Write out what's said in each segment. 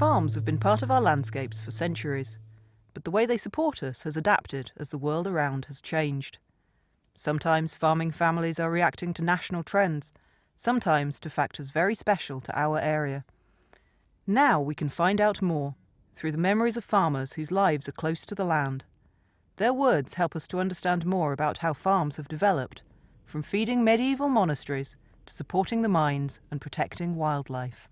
Farms have been part of our landscapes for centuries, but the way they support us has adapted as the world around has changed. Sometimes farming families are reacting to national trends, sometimes to factors very special to our area. Now we can find out more through the memories of farmers whose lives are close to the land. Their words help us to understand more about how farms have developed, from feeding medieval monasteries to supporting the mines and protecting wildlife.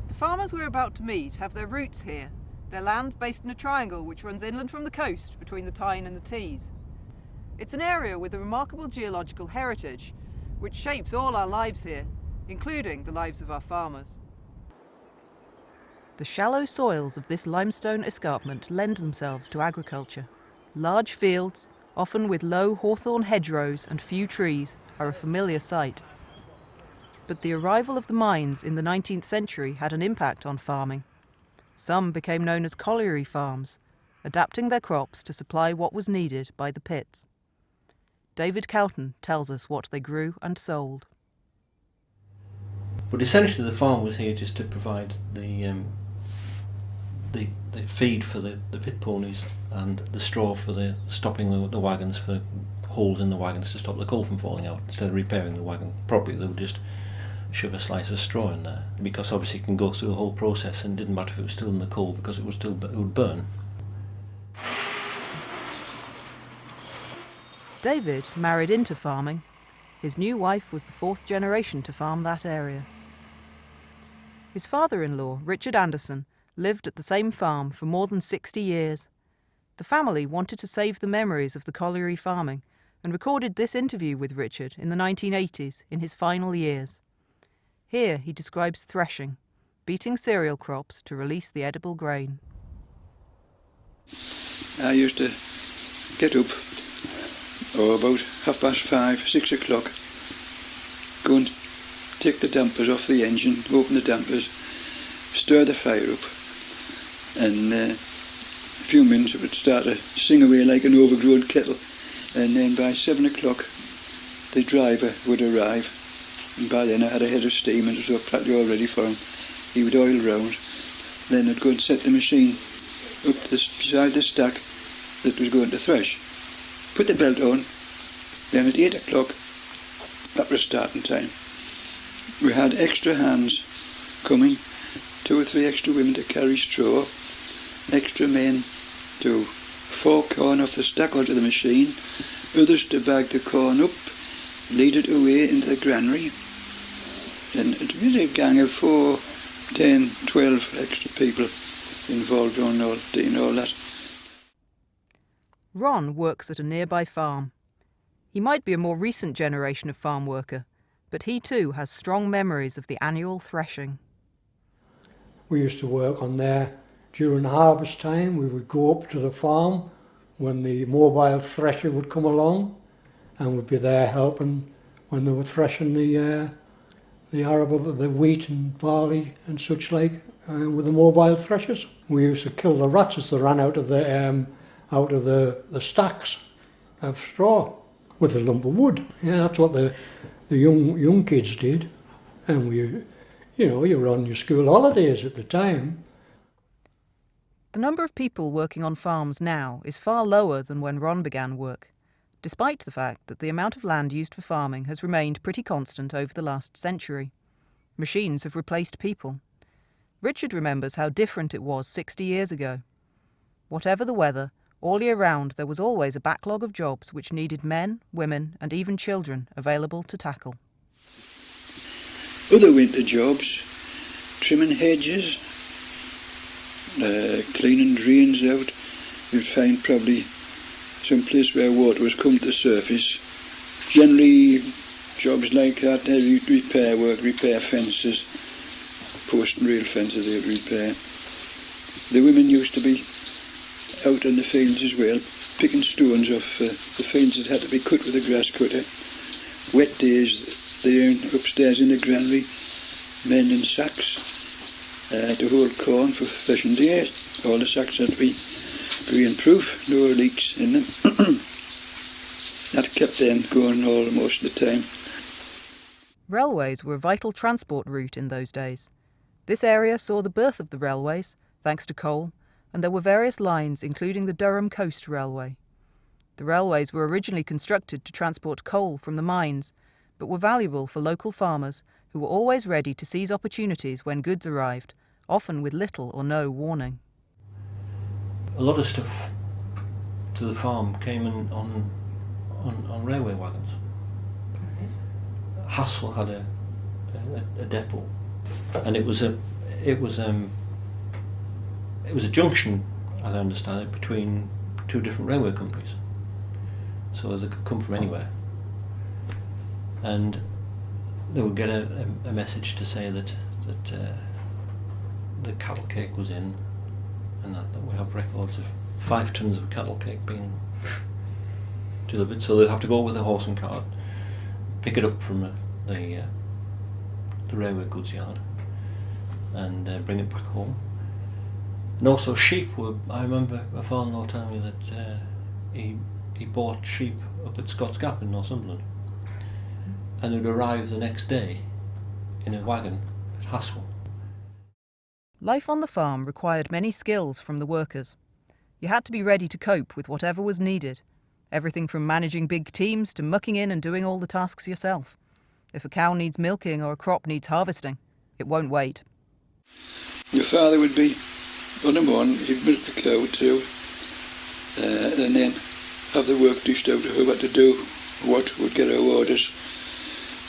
The farmers we're about to meet have their roots here, their land based in a triangle which runs inland from the coast between the Tyne and the Tees. It's an area with a remarkable geological heritage which shapes all our lives here, including the lives of our farmers. The shallow soils of this limestone escarpment lend themselves to agriculture. Large fields, often with low hawthorn hedgerows and few trees, are a familiar sight. But the arrival of the mines in the 19th century had an impact on farming. Some became known as colliery farms, adapting their crops to supply what was needed by the pits. David Cowton tells us what they grew and sold. But essentially the farm was here just to provide the feed for the pit ponies and the straw for stopping the wagons, for holes in the wagons to stop the coal from falling out. Instead of repairing the wagon properly, they would just shove a slice of straw in there, because obviously it can go through the whole process, and it didn't matter if it was still in the coal because it would burn. David married into farming. His new wife was the fourth generation to farm that area. His father-in-law, Richard Anderson, lived at the same farm for more than 60 years. The family wanted to save the memories of the colliery farming and recorded this interview with Richard in the 1980s, in his final years. Here he describes threshing, beating cereal crops to release the edible grain. I used to get up about 5:30, 6 o'clock, go and take the dampers off the engine, open the dampers, stir the fire up, and a few minutes it would start to sing away like an overgrown kettle, and then by 7 o'clock the driver would arrive, and by then I had a head of steam and it was practically all ready for him. He would oil round, then I'd go and set the machine up beside the stack that was going to thresh, put the belt on, then at 8 o'clock that was starting time. We had extra hands coming, 2 or 3 extra women to carry straw, extra men to fork corn off the stack onto the machine, others to bag the corn up, lead it away into the granary, and it was a gang of 4, 10, 12 extra people involved on doing all that. Ron works at a nearby farm. He might be a more recent generation of farm worker, but he too has strong memories of the annual threshing. We used to work on there during harvest time. We would go up to the farm when the mobile thresher would come along, and we'd be there helping when they were threshing the arable, the wheat and barley and such like, with the mobile threshers. We used to kill the rats as they ran out of the stacks of straw with a lump of wood. Yeah, that's what the young kids did, and you were on your school holidays at the time. The number of people working on farms now is far lower than when Ron began work, despite the fact that the amount of land used for farming has remained pretty constant over the last century. Machines have replaced people. Richard remembers how different it was 60 years ago. Whatever the weather, all year round there was always a backlog of jobs which needed men, women and even children available to tackle. Other winter jobs, trimming hedges, cleaning drains out. You'd find probably some place where water has come to the surface. Generally jobs like that, repair work, repair fences, post and rail fences they would repair. The women used to be out in the fields as well, picking stones off the fields that had to be cut with a grass cutter. Wet days, they upstairs in the granary, men in sacks to hold corn for threshing days. All the sacks had to be rain-proof, no leaks in them. That kept them going all most of the time. Railways were a vital transport route in those days. This area saw the birth of the railways, thanks to coal, and there were various lines including the Durham Coast Railway. The railways were originally constructed to transport coal from the mines, but were valuable for local farmers who were always ready to seize opportunities when goods arrived, often with little or no warning. A lot of stuff to the farm came in on railway wagons. Hassel had a depot, and it was a junction, as I understand it, between two different railway companies, so they could come from anywhere, and they would get a message to say that the cattle cake was in, and that we have records of 5 tons of cattle cake being delivered. So they'd have to go with a horse and cart, pick it up from the railway goods yard, and bring it back home. And also sheep were. I remember my father-in-law telling me that he bought sheep up at Scott's Gap in Northumberland, and they'd arrive the next day in a wagon at Hassel. Life on the farm required many skills from the workers. You had to be ready to cope with whatever was needed, everything from managing big teams to mucking in and doing all the tasks yourself. If a cow needs milking or a crop needs harvesting, it won't wait. Your father would be on the morning, he'd milk the cow too, and then have the work dished out to who had to do what, would get our orders,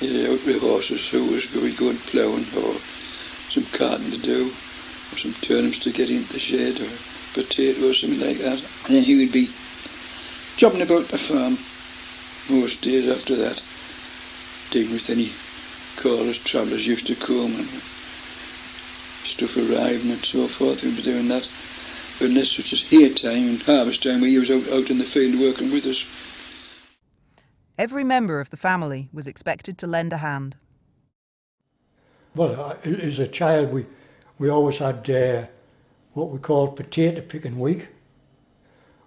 out with horses, who was going ploughing, or some carting to do, or some turnips to get into the shed, or potatoes, something like that. And then he would be chopping about the farm most days after that, dealing with any callers, travellers used to come, and stuff arriving and so forth. He'd be doing that. Unless such as hay time and harvest time, where he was out in the field working with us. Every member of the family was expected to lend a hand. Well, as a child, we always had what we called potato picking week,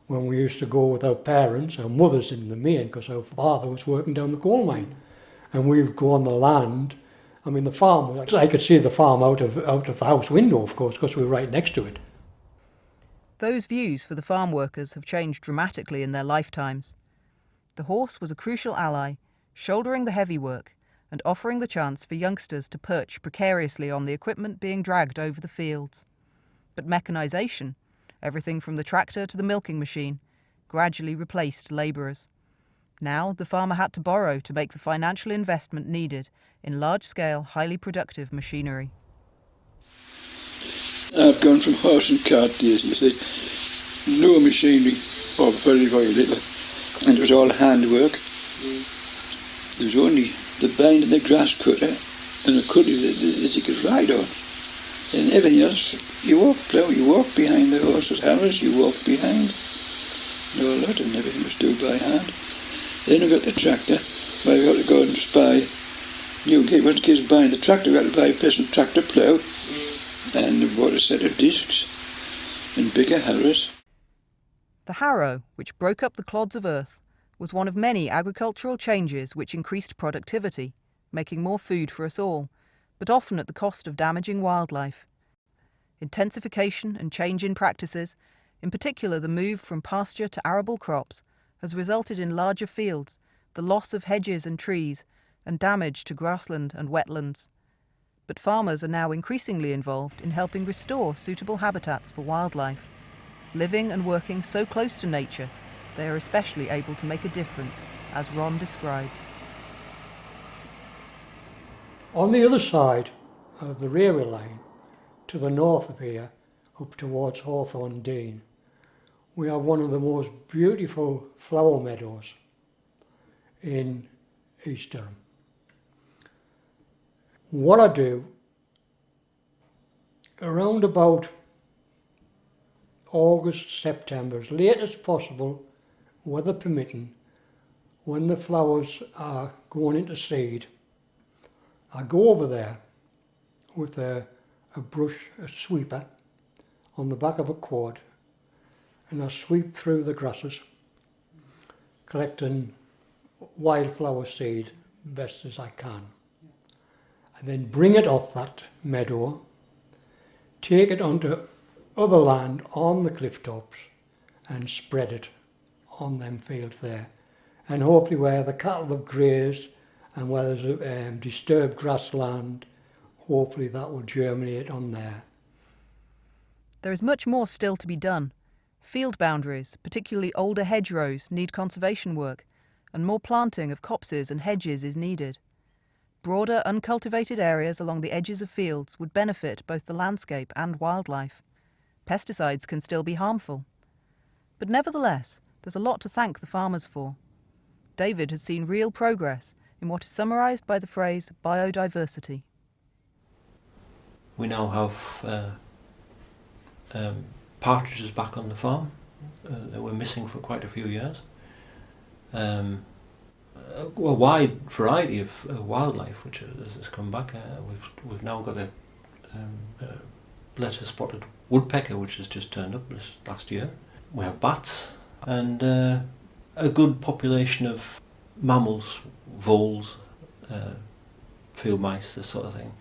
when we used to go with our parents, our mothers in the main, because our father was working down the coal mine, and we'd go on the land. I mean, the farm, I could see the farm out of the house window, of course, because we were right next to it. Those views for the farm workers have changed dramatically in their lifetimes. The horse was a crucial ally, shouldering the heavy work and offering the chance for youngsters to perch precariously on the equipment being dragged over the fields. But mechanisation, everything from the tractor to the milking machine, gradually replaced labourers. Now the farmer had to borrow to make the financial investment needed in large-scale, highly productive machinery. I've gone from horse and cart days, you see, no machinery, or very, very little, and it was all handwork. There was only the bind and the grass cutter, and a cuddy that you could ride on. And everything else, you walk behind the horse's harrows, you walk behind, and all that, and everything was done by hand. Then we got the tractor, where we got to go and buy new kit. Once kids buying the tractor, we got to buy a personal tractor plough, and we bought a set of discs and bigger harrows. The harrow, which broke up the clods of earth, was one of many agricultural changes which increased productivity, making more food for us all, but often at the cost of damaging wildlife. Intensification and change in practices, in particular the move from pasture to arable crops, has resulted in larger fields, the loss of hedges and trees, and damage to grassland and wetlands. But farmers are now increasingly involved in helping restore suitable habitats for wildlife. Living and working so close to nature, they are especially able to make a difference, as Ron describes. On the other side of the railway line, to the north of here, up towards Hawthorne Dean, we have one of the most beautiful flower meadows in East Durham. What I do, around about August, September, as late as possible, weather permitting, when the flowers are going into seed, I go over there with a brush, a sweeper, on the back of a quad, and I sweep through the grasses, collecting wildflower seed best as I can. And then bring it off that meadow take it onto other land on the cliff tops and spread it on them fields there. And hopefully where the cattle have grazed and where there's disturbed grassland, hopefully that will germinate on there. There is much more still to be done. Field boundaries, particularly older hedgerows, need conservation work, and more planting of copses and hedges is needed. Broader, uncultivated areas along the edges of fields would benefit both the landscape and wildlife. Pesticides can still be harmful. But nevertheless, there's a lot to thank the farmers for. David has seen real progress in what is summarised by the phrase biodiversity. We now have partridges back on the farm that were missing for quite a few years. A wide variety of wildlife which has come back. We've now got a letter-spotted woodpecker which has just turned up this last year. We have bats and a good population of mammals, voles, field mice, this sort of thing.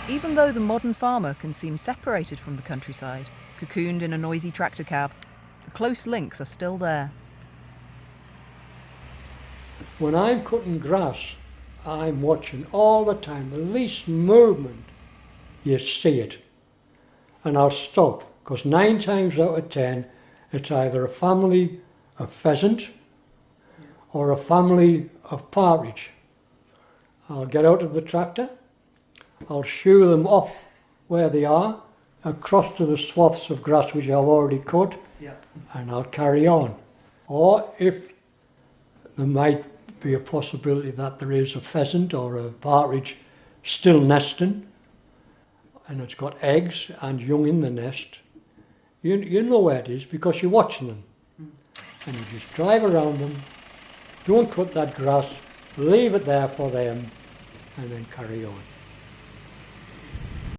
Even though the modern farmer can seem separated from the countryside, cocooned in a noisy tractor cab, the close links are still there. When I'm cutting grass, I'm watching all the time. The least movement, you see it. And I'll stop, because 9 times out of 10, it's either a family of pheasant or a family of partridge. I'll get out of the tractor, I'll shoo them off where they are, across to the swaths of grass which I've already cut, and I'll carry on. Or if there might be a possibility that there is a pheasant or a partridge still nesting, and it's got eggs and young in the nest, you know where it is because you're watching them. And you just drive around them, don't cut that grass, leave it there for them, and then carry on.